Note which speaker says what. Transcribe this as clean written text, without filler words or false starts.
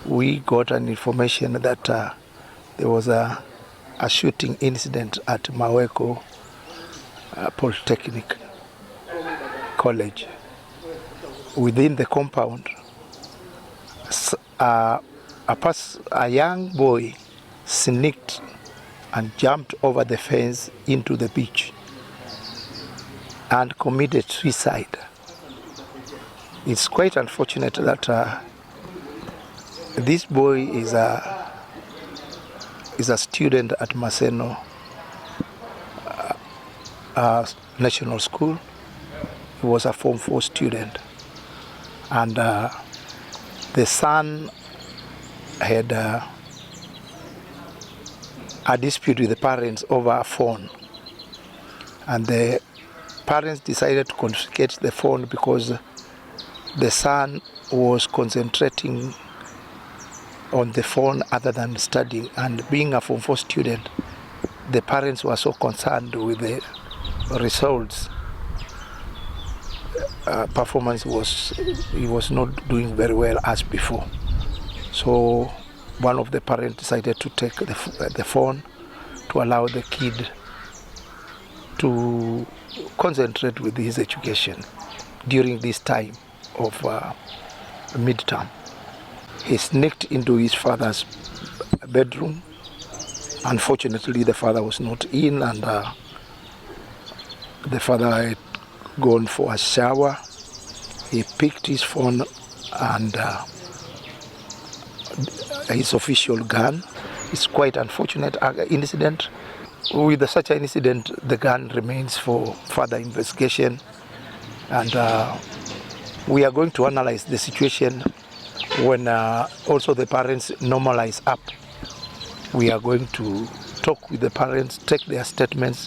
Speaker 1: we got an information that there was a shooting incident at Maweko Polytechnic College. Within the compound, a young boy sneaked and jumped over the fence into the beach and committed suicide. It's quite unfortunate that this boy is a student at Maseno National School. He was a Form 4 student, and the son had a dispute with the parents over a phone, and the parents decided to confiscate the phone because the son was concentrating on the phone other than studying, and being a Form 4 student, the parents were so concerned with the results. Performance he was not doing very well as before. So one of the parents decided to take the phone to allow the kid to concentrate with his education during this time of midterm. He sneaked into his father's bedroom. Unfortunately, the father was not in, and the father had gone for a shower. He picked his phone and his official gun. It's quite unfortunate incident. With such an incident, the gun remains for further investigation, and we are going to analyze the situation. When also the parents normalize up, we are going to talk with the parents, take their statements,